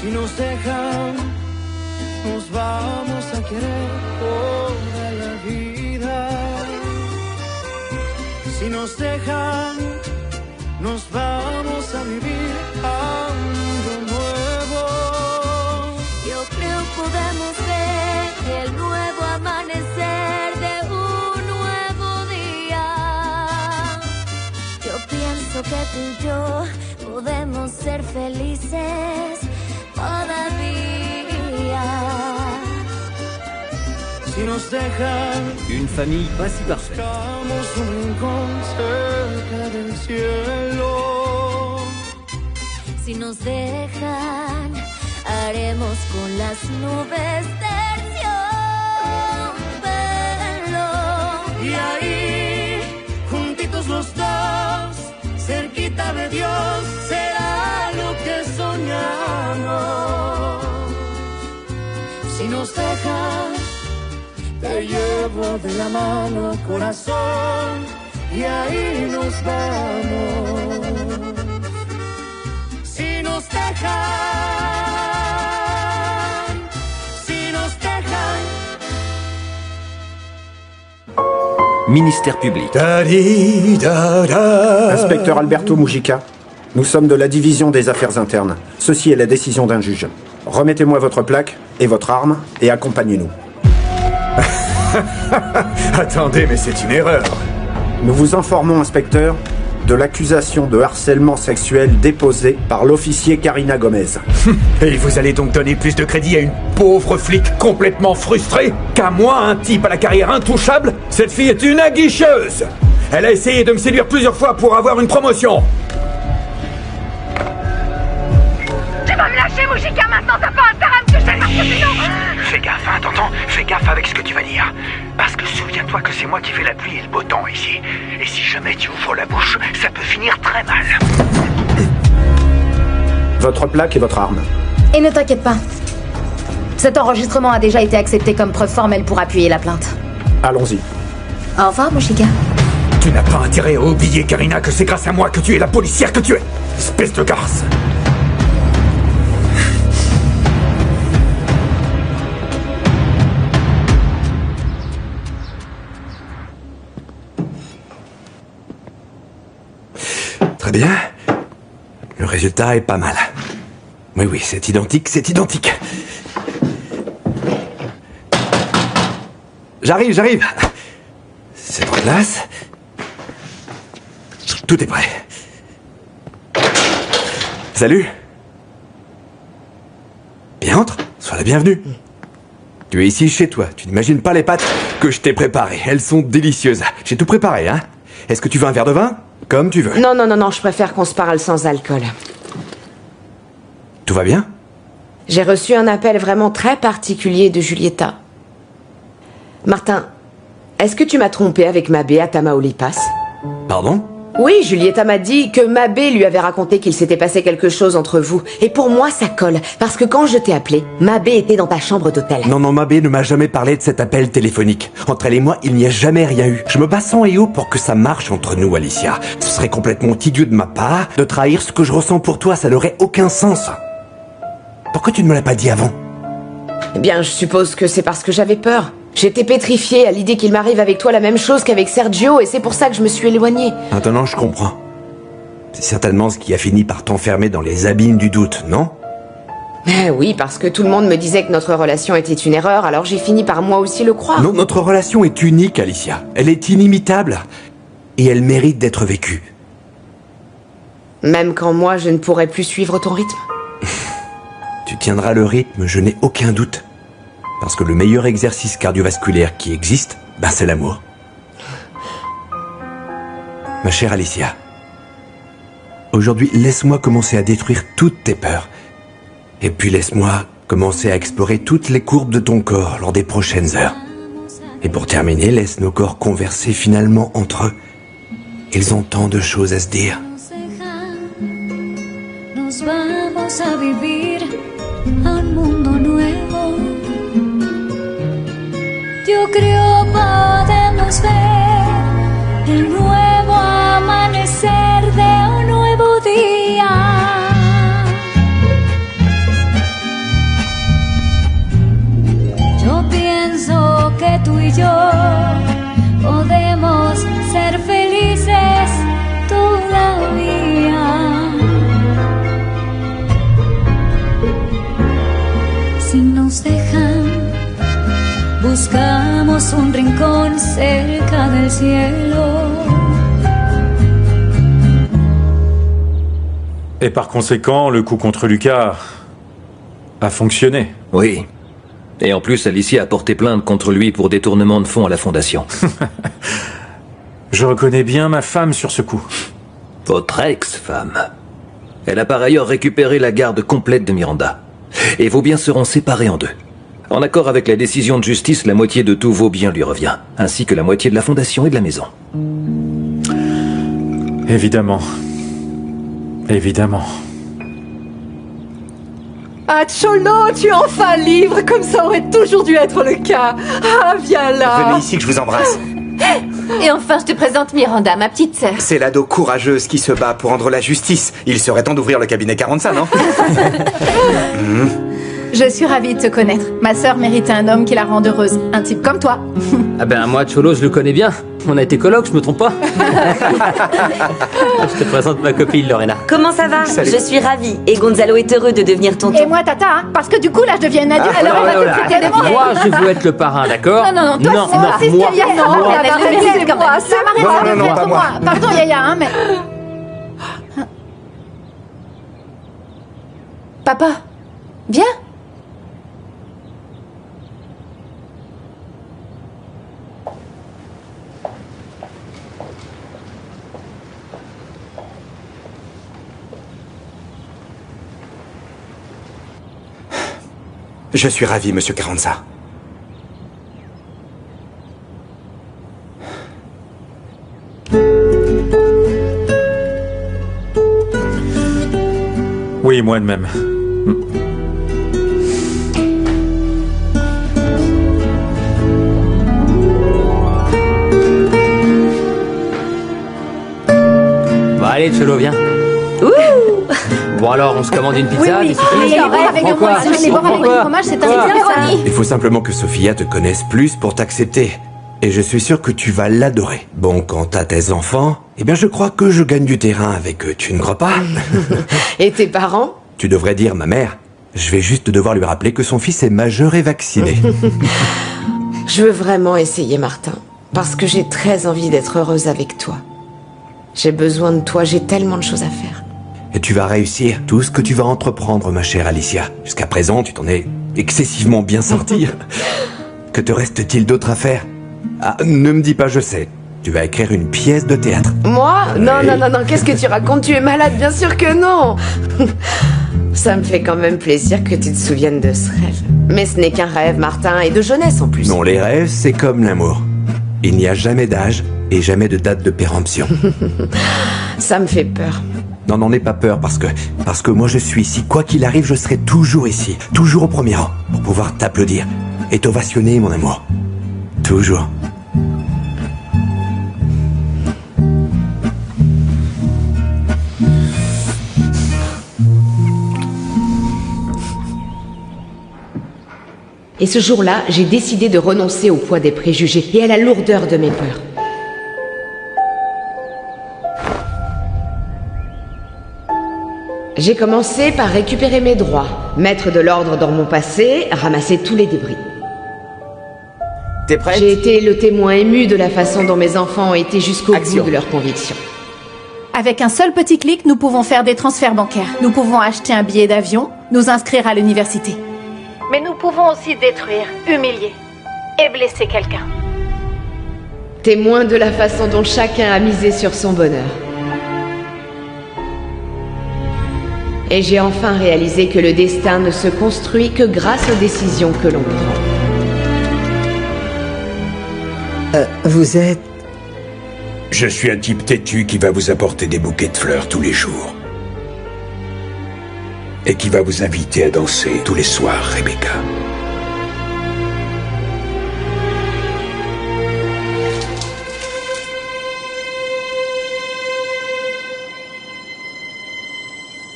Si nos dejan, nos vamos a querer toda la vida. Si nos dejan, nos vamos a vivir algo nuevo. Yo creo podemos ver el nuevo amanecer de un nuevo día. Yo pienso que tú y yo podemos ser felices todavía. Si nos dejan, Une famille pas si parfaite. buscamos un rincón cerca del cielo. Si nos dejan, haremos con las nubes terciopelo. Y ahí, juntitos los dos, cerquita de Dios, será lo que soñamos. Si nos dejan, te llevo de la mano, corazón, y ahí nos vamos. Si nos dejan, si nos dejan. Ministère public. Inspecteur Alberto Mujica, nous sommes de la division des affaires internes. Ceci est la décision d'un juge. Remettez-moi votre plaque et votre arme et accompagnez-nous. Attendez, mais c'est une erreur. Nous vous informons, inspecteur, de l'accusation de harcèlement sexuel déposée par l'officier Karina Gomez. Et vous allez donc donner plus de crédit à une pauvre flic complètement frustrée qu'à moi, un type à la carrière intouchable? Cette fille est une aguicheuse. Elle a essayé de me séduire plusieurs fois pour avoir une promotion. Tu vas me lâcher, Mujica, maintenant t'as pas intérêt à me toucher parce que sinon... Fais gaffe, hein, t'entends? Fais gaffe avec ce que tu vas dire. Parce que souviens-toi que c'est moi qui fais la pluie et le beau temps ici. Et si jamais tu ouvres la bouche, ça peut finir très mal. Votre plaque et votre arme. Et ne t'inquiète pas. Cet enregistrement a déjà été accepté comme preuve formelle pour appuyer la plainte. Allons-y. Au revoir, Mujica. Tu n'as pas intérêt à oublier, Karina, que c'est grâce à moi que tu es la policière que tu es. Espèce de garce. Très bien. Le résultat est pas mal. Oui, c'est identique, c'est identique. J'arrive. C'est en place. Tout est prêt. Salut. Bien, entre. Sois la bienvenue. Tu es ici chez toi. Tu n'imagines pas les pâtes que je t'ai préparées. Elles sont délicieuses. J'ai tout préparé, hein. Est-ce que tu veux un verre de vin? Comme tu veux. Non, je préfère qu'on se parle sans alcool. Tout va bien? J'ai reçu un appel vraiment très particulier de Julieta. Martin, est-ce que tu m'as trompé avec Mabé à Tamaulipas? Pardon? Oui, Julieta m'a dit que Mabé lui avait raconté qu'il s'était passé quelque chose entre vous. Et pour moi, ça colle. Parce que quand je t'ai appelé, Mabé était dans ta chambre d'hôtel. Non, Mabé ne m'a jamais parlé de cet appel téléphonique. Entre elle et moi, il n'y a jamais rien eu. Je me bats sang et eau pour que ça marche entre nous, Alicia. Ce serait complètement idiot de ma part de trahir ce que je ressens pour toi. Ça n'aurait aucun sens. Pourquoi tu ne me l'as pas dit avant? Eh bien, je suppose que c'est parce que j'avais peur. J'étais pétrifiée à l'idée qu'il m'arrive avec toi la même chose qu'avec Sergio, et c'est pour ça que je me suis éloignée. Maintenant, je comprends. C'est certainement ce qui a fini par t'enfermer dans les abîmes du doute, non? Oui, parce que tout le monde me disait que notre relation était une erreur, alors j'ai fini par moi aussi le croire. Non, notre relation est unique, Alicia. Elle est inimitable. Et elle mérite d'être vécue. Même quand moi, je ne pourrais plus suivre ton rythme. Tu tiendras le rythme, je n'ai aucun doute. Parce que le meilleur exercice cardiovasculaire qui existe, c'est l'amour. Ma chère Alicia, aujourd'hui, laisse-moi commencer à détruire toutes tes peurs. Et puis laisse-moi commencer à explorer toutes les courbes de ton corps lors des prochaines heures. Et pour terminer, laisse nos corps converser finalement entre eux. Ils ont tant de choses à se dire. Nos vamos a vivir a un mundo nuevo. Yo creo podemos ver el nuevo amanecer de un nuevo día. cielo. Et par conséquent, le coup contre Lucas a fonctionné. Oui. Et en plus, Alicia a porté plainte contre lui pour détournement de fonds à la Fondation. Je reconnais bien ma femme sur ce coup. Votre ex-femme. Elle a par ailleurs récupéré la garde complète de Miranda. Et vos biens seront séparés en deux. En accord avec la décision de justice, la moitié de tous vos biens lui revient, ainsi que la moitié de la fondation et de la maison. Évidemment. Évidemment. Ah, Cholo, tu es enfin libre, comme ça aurait toujours dû être le cas. Ah, viens là. Venez ici que je vous embrasse. Et enfin, je te présente Miranda, ma petite sœur. C'est l'ado courageuse qui se bat pour rendre la justice. Il serait temps d'ouvrir le cabinet 45, non? Je suis ravie de te connaître. Ma sœur méritait un homme qui la rende heureuse. Un type comme toi. Ah ben moi, Cholo, je le connais bien. On a été colocs, je me trompe pas. Je te présente ma copine, Lorena. Comment ça va? Salut. Je suis ravie. Et Gonzalo est heureux de devenir tonton. Et moi, Tata, hein, parce que du coup, là, je deviens une adulte. Alors, on va tout de suite aller voir. Moi, je veux être le parrain, d'accord? Non, toi, non, c'est moi. Yaya, non, Moi. elle le mérite quand même. Ça m'arrête, Non, pas moi. Pardon, Yaya, hein, mais... Papa, viens. Je suis ravi, monsieur Carranza. Oui, moi de même. Bah allez, Cholo, viens. Bon alors, on se commande une pizza? Oui, des sushis? les bords avec le fromage, c'est un fromage. Il faut simplement que Sophia te connaisse plus pour t'accepter. Et je suis sûr que tu vas l'adorer. Bon, quant à tes enfants, eh bien je crois que je gagne du terrain avec eux, tu ne crois pas? Et tes parents? Tu devrais dire ma mère. Je vais juste devoir lui rappeler que son fils est majeur et vacciné. Je veux vraiment essayer, Martin. Parce que j'ai très envie d'être heureuse avec toi. J'ai besoin de toi, j'ai tellement de choses à faire. Et tu vas réussir tout ce que tu vas entreprendre, ma chère Alicia. Jusqu'à présent, tu t'en es excessivement bien sortie. Que te reste-t-il d'autre à faire? Ah, ne me dis pas je sais. Tu vas écrire une pièce de théâtre. Moi? Oui. Non, qu'est-ce que tu racontes? Tu es malade, bien sûr que non. Ça me fait quand même plaisir que tu te souviennes de ce rêve. Mais ce n'est qu'un rêve, Martin, et de jeunesse en plus. Non, les rêves, c'est comme l'amour. Il n'y a jamais d'âge et jamais de date de péremption. Ça me fait peur. Non, n'en aie pas peur parce que moi je suis ici. Quoi qu'il arrive, je serai toujours ici, toujours au premier rang, pour pouvoir t'applaudir et t'ovationner, mon amour. Toujours. Et ce jour-là, j'ai décidé de renoncer au poids des préjugés et à la lourdeur de mes peurs. J'ai commencé par récupérer mes droits, mettre de l'ordre dans mon passé, ramasser tous les débris. T'es prête? J'ai été le témoin ému de la façon dont mes enfants ont été jusqu'au bout de leurs convictions. Avec un seul petit clic, nous pouvons faire des transferts bancaires. Nous pouvons acheter un billet d'avion, nous inscrire à l'université. Mais nous pouvons aussi détruire, humilier et blesser quelqu'un. Témoin de la façon dont chacun a misé sur son bonheur. Et j'ai enfin réalisé que le destin ne se construit que grâce aux décisions que l'on prend. Vous êtes... Je suis un type têtu qui va vous apporter des bouquets de fleurs tous les jours. Et qui va vous inviter à danser tous les soirs, Rebecca.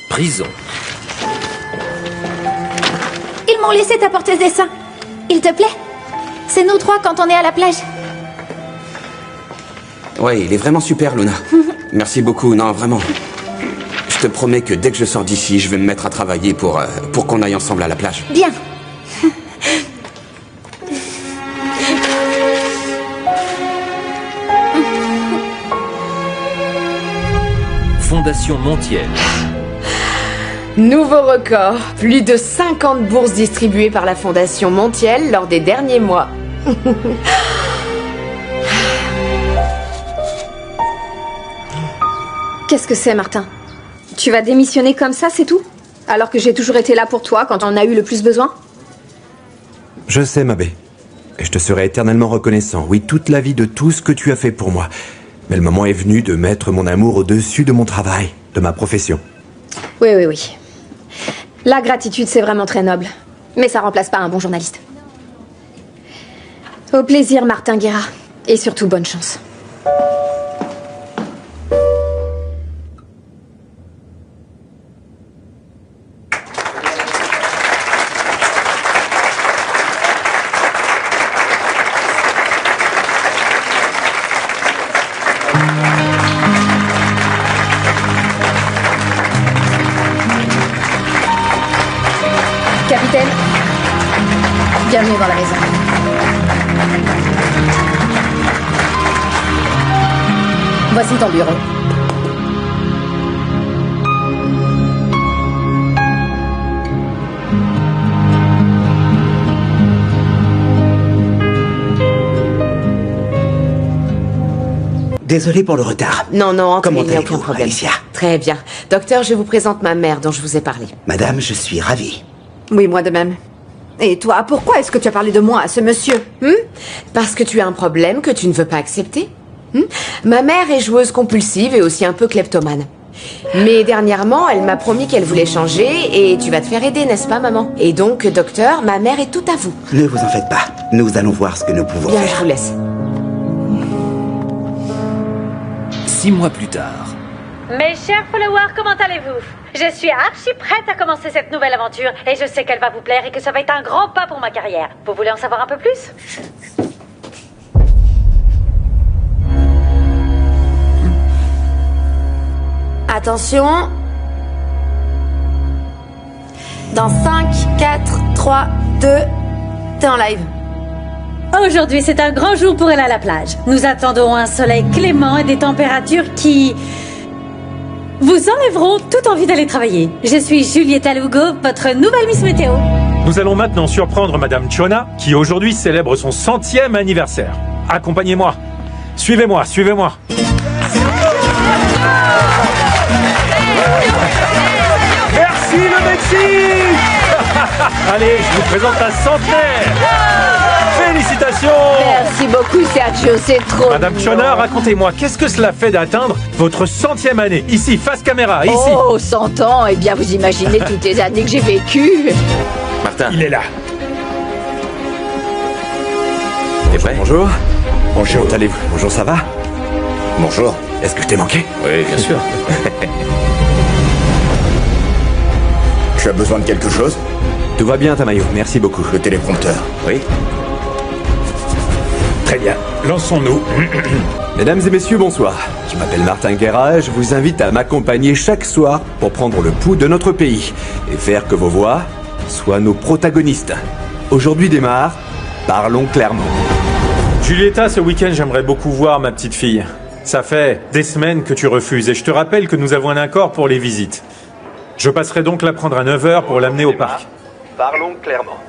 Prison. Ils m'ont laissé t'apporter ce dessin. Il te plaît? C'est nous trois quand on est à la plage. Ouais, il est vraiment super, Luna. Merci beaucoup, non, vraiment. Je te promets que dès que je sors d'ici, je vais me mettre à travailler pour qu'on aille ensemble à la plage. Bien. Fondation Montiel. Nouveau record. Plus de 50 bourses distribuées par la Fondation Montiel lors des derniers mois. Qu'est-ce que c'est, Martin? Tu vas démissionner comme ça, c'est tout? Alors que j'ai toujours été là pour toi quand on a eu le plus besoin? Je sais, Mabé. Et je te serai éternellement reconnaissant, oui, toute la vie de tout ce que tu as fait pour moi. Mais le moment est venu de mettre mon amour au-dessus de mon travail, de ma profession. Oui, oui, oui. La gratitude, c'est vraiment très noble. Mais ça remplace pas un bon journaliste. Au plaisir, Martin Guerra. Et surtout, bonne chance. Capitaine, bienvenue dans la maison. Voici ton bureau. Désolé pour le retard. Non, Anthony, Comment il n'y a aucun allez-vous, problème. Alicia? Très bien. Docteur, je vous présente ma mère dont je vous ai parlé. Madame, je suis ravi. Oui, moi de même. Et toi, pourquoi est-ce que tu as parlé de moi à ce monsieur? Parce que tu as un problème que tu ne veux pas accepter. Ma mère est joueuse compulsive et aussi un peu kleptomane. Mais dernièrement, elle m'a promis qu'elle voulait changer et tu vas te faire aider, n'est-ce pas, maman? Et donc, docteur, ma mère est tout à vous. Ne vous en faites pas. Nous allons voir ce que nous pouvons Bien, faire. je vous laisse. 6 mois plus tard. Mes chers followers, comment allez-vous? Je suis archi prête à commencer cette nouvelle aventure et je sais qu'elle va vous plaire et que ça va être un grand pas pour ma carrière. Vous voulez en savoir un peu plus? Attention. Dans 5, 4, 3, 2, t'es en live. Aujourd'hui, c'est un grand jour pour aller à la plage. Nous attendons un soleil clément et des températures qui vous enlèveront toute envie d'aller travailler. Je suis Julieta Lugo, votre nouvelle Miss Météo. Nous allons maintenant surprendre Madame Chona, qui aujourd'hui célèbre son 100e anniversaire. Accompagnez-moi. Suivez-moi, suivez-moi. Merci le Mexique. Allez, je vous présente la centenaire. Félicitations. Merci beaucoup, Sergio, c'est trop Madame mignon. Chona, racontez-moi, qu'est-ce que cela fait d'atteindre votre 100e année? Ici, face caméra, ici. Oh, 100 ans. Eh bien, vous imaginez toutes les années que j'ai vécues. Martin. Il est là. T'es prêt? Bonjour. Bonjour. Comment allez-vous? Bonjour, ça va? Bonjour. Est-ce que je t'ai manqué? Oui, bien sûr. Tu as besoin de quelque chose? Tout va bien, Tamayo. Merci beaucoup. Le téléprompteur. Oui. Très bien. Lançons-nous. Mesdames et messieurs, bonsoir. Je m'appelle Martin Guerra et je vous invite à m'accompagner chaque soir pour prendre le pouls de notre pays et faire que vos voix soient nos protagonistes. Aujourd'hui démarre Parlons clairement. Julieta, ce week-end, j'aimerais beaucoup voir ma petite fille. Ça fait des semaines que tu refuses et je te rappelle que nous avons un accord pour les visites. Je passerai donc la prendre à 9h pour l'amener au parc. Parlons clairement.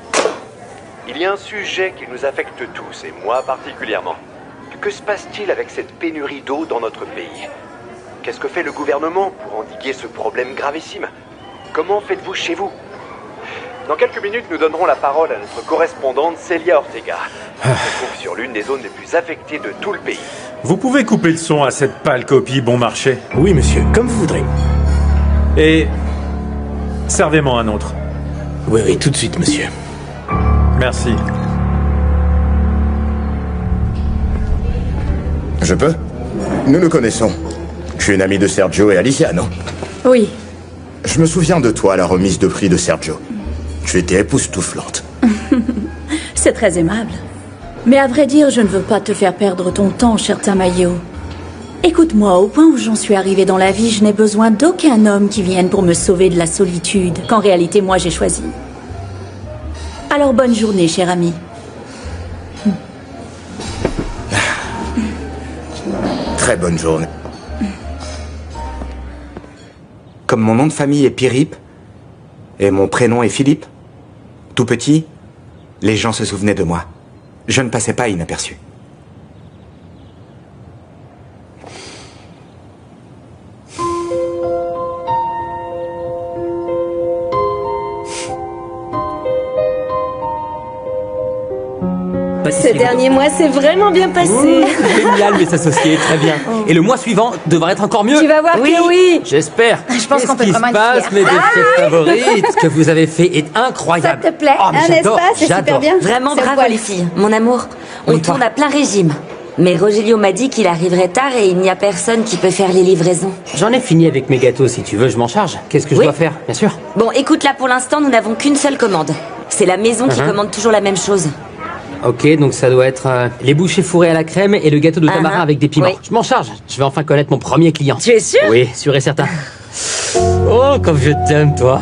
Il y a un sujet qui nous affecte tous, et moi particulièrement. Que se passe-t-il avec cette pénurie d'eau dans notre pays? Qu'est-ce que fait le gouvernement pour endiguer ce problème gravissime? Comment faites-vous chez vous? Dans quelques minutes, nous donnerons la parole à notre correspondante Célia Ortega. Elle se trouve sur l'une des zones les plus affectées de tout le pays. Vous pouvez couper le son à cette pâle copie bon marché? Oui, monsieur, comme vous voudrez. Et servez-moi un autre. Oui, oui, tout de suite, monsieur. Merci. Je peux? Nous nous connaissons. Je suis une amie de Sergio et Alicia, non? Oui. Je me souviens de toi à la remise de prix de Sergio. Tu étais époustouflante. C'est très aimable. Mais à vrai dire, je ne veux pas te faire perdre ton temps, cher Tamayo. Écoute-moi, au point où j'en suis arrivée dans la vie, je n'ai besoin d'aucun homme qui vienne pour me sauver de la solitude, qu'en réalité, moi, j'ai choisi. Alors, bonne journée, cher ami. Très bonne journée. Comme mon nom de famille est Pirip, et mon prénom est Philippe, tout petit, les gens se souvenaient de moi. Je ne passais pas inaperçu. Ce dernier mois s'est vraiment bien passé. Génial, mes associés, très bien. Et le mois suivant devrait être encore mieux. Tu vas voir que oui. J'espère. Je pense qu'on peut vraiment être Qu'est-ce qui se passe, mes deux favorites? Ce que vous avez fait est incroyable. Ça te plaît, Oh, mais n'est-ce j'adore, pas? C'est super j'adore. bien. Vraiment Ça bravo voit. les filles. Mon amour, on tourne à plein régime. Mais Rogelio m'a dit qu'il arriverait tard et il n'y a personne qui peut faire les livraisons. J'en ai fini avec mes gâteaux, si tu veux, je m'en charge. Qu'est-ce que je dois faire? Bien sûr. Bon, écoute, là pour l'instant, nous n'avons qu'une seule commande. C'est la maison qui commande toujours la même chose. Ok, donc ça doit être les bouchées fourrées à la crème et le gâteau de tamarin avec des piments. Oui. Je m'en charge. Je vais enfin connaître mon premier client. Tu es sûr? Oui, sûr et certain. Oh, comme je t'aime, toi.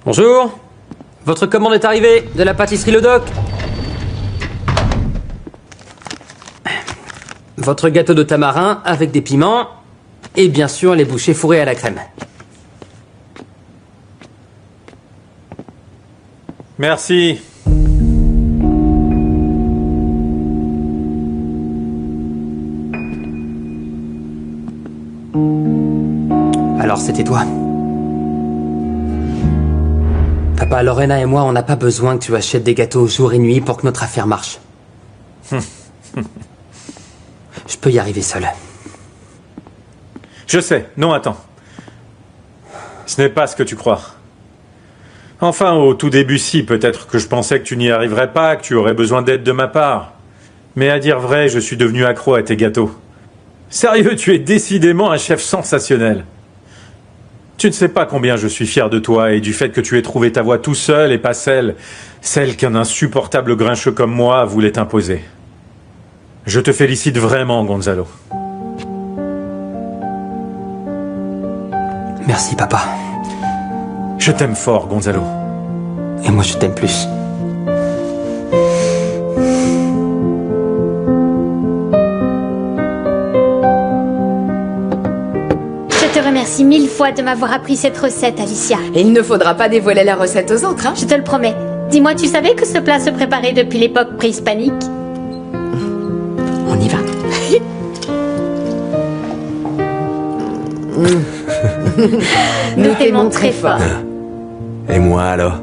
Bonjour. Votre commande est arrivée de la pâtisserie Le Doc. Votre gâteau de tamarin avec des piments et bien sûr les bouchées fourrées à la crème. Merci. Alors c'était toi. Papa, Lorena et moi, on n'a pas besoin que tu achètes des gâteaux jour et nuit pour que notre affaire marche. Je peux y arriver seul. Je sais. Non, attends. Ce n'est pas ce que tu crois. Enfin, au tout début, si, peut-être que je pensais que tu n'y arriverais pas, que tu aurais besoin d'aide de ma part. Mais à dire vrai, je suis devenu accro à tes gâteaux. Sérieux, tu es décidément un chef sensationnel. Tu ne sais pas combien je suis fier de toi et du fait que tu aies trouvé ta voie tout seul et pas celle qu'un insupportable grincheux comme moi voulait t'imposer. Je te félicite vraiment, Gonzalo. Merci, papa. Je t'aime fort, Gonzalo. Et moi, je t'aime plus. Je te remercie 1000 fois de m'avoir appris cette recette, Alicia. Et il ne faudra pas dévoiler la recette aux autres, hein? Je te le promets. Dis-moi, tu savais que ce plat se préparait depuis l'époque préhispanique? On y va. Nous t'aimons très fort. Et moi alors?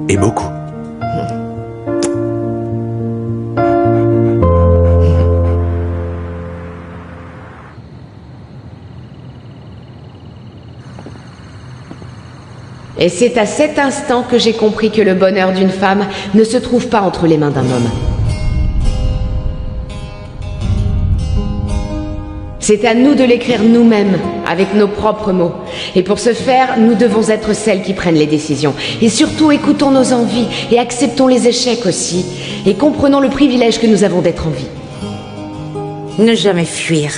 Et beaucoup. Et c'est à cet instant que j'ai compris que le bonheur d'une femme ne se trouve pas entre les mains d'un homme. C'est à nous de l'écrire nous-mêmes, avec nos propres mots. Et pour ce faire, nous devons être celles qui prennent les décisions. Et surtout, écoutons nos envies et acceptons les échecs aussi. Et comprenons le privilège que nous avons d'être en vie. Ne jamais fuir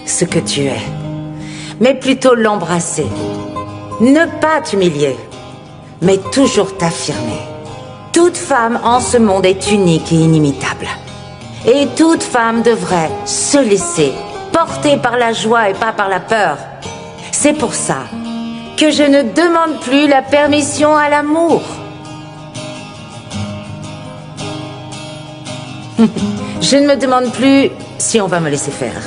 ce que tu es, mais plutôt l'embrasser. Ne pas t'humilier, mais toujours t'affirmer. Toute femme en ce monde est unique et inimitable. Et toute femme devrait se laisser porter par la joie et pas par la peur. C'est pour ça que je ne demande plus la permission à l'amour. Je ne me demande plus si on va me laisser faire.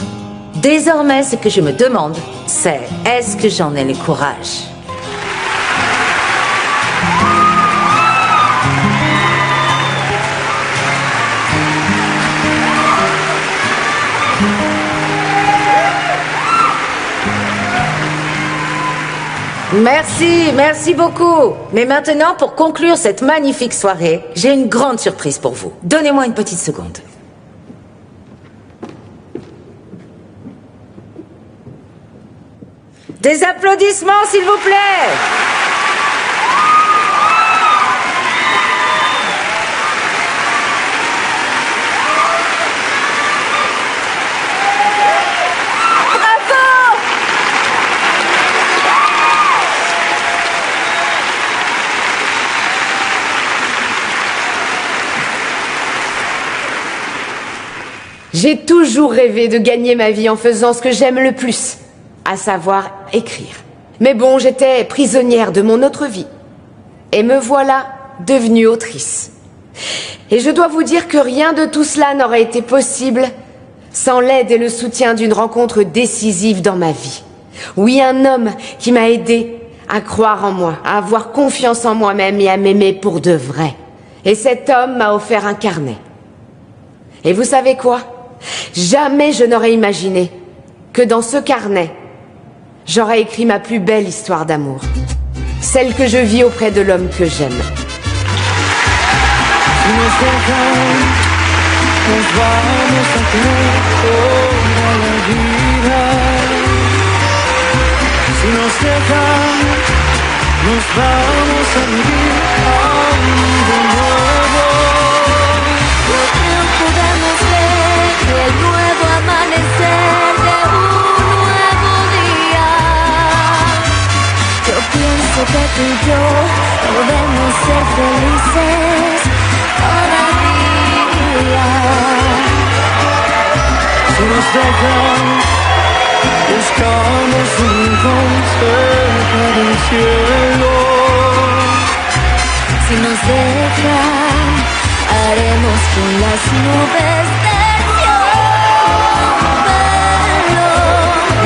Désormais, ce que je me demande, c'est est-ce que j'en ai le courage? Merci beaucoup. Mais maintenant, pour conclure cette magnifique soirée, j'ai une grande surprise pour vous. Donnez-moi une petite seconde. Des applaudissements, s'il vous plaît. J'ai toujours rêvé de gagner ma vie en faisant ce que j'aime le plus, à savoir écrire. Mais bon, j'étais prisonnière de mon autre vie. Et me voilà devenue autrice. Et je dois vous dire que rien de tout cela n'aurait été possible sans l'aide et le soutien d'une rencontre décisive dans ma vie. Oui, un homme qui m'a aidée à croire en moi, à avoir confiance en moi-même et à m'aimer pour de vrai. Et cet homme m'a offert un carnet. Et vous savez quoi ? Jamais je n'aurais imaginé que dans ce carnet, j'aurais écrit ma plus belle histoire d'amour. Celle que je vis auprès de l'homme que j'aime. Nos vamos a vivir a un mundo nuevo. Yo creo podemos ver el nuevo amanecer de un nuevo día. Yo pienso que tú y yo podemos ser felices todavía. Si nos dejan, buscamos un rincón cerca del cielo. Si nos dejan, haremos con las nubes terciopelo.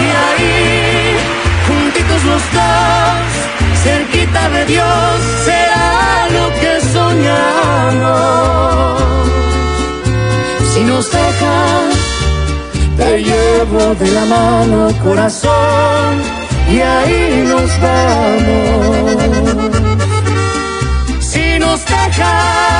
Y ahí, juntitos los dos, cerquita de Dios, será lo que soñamos. Si nos dejan, te llevo de la mano, corazón, y ahí nos vamos. Si nos dejan,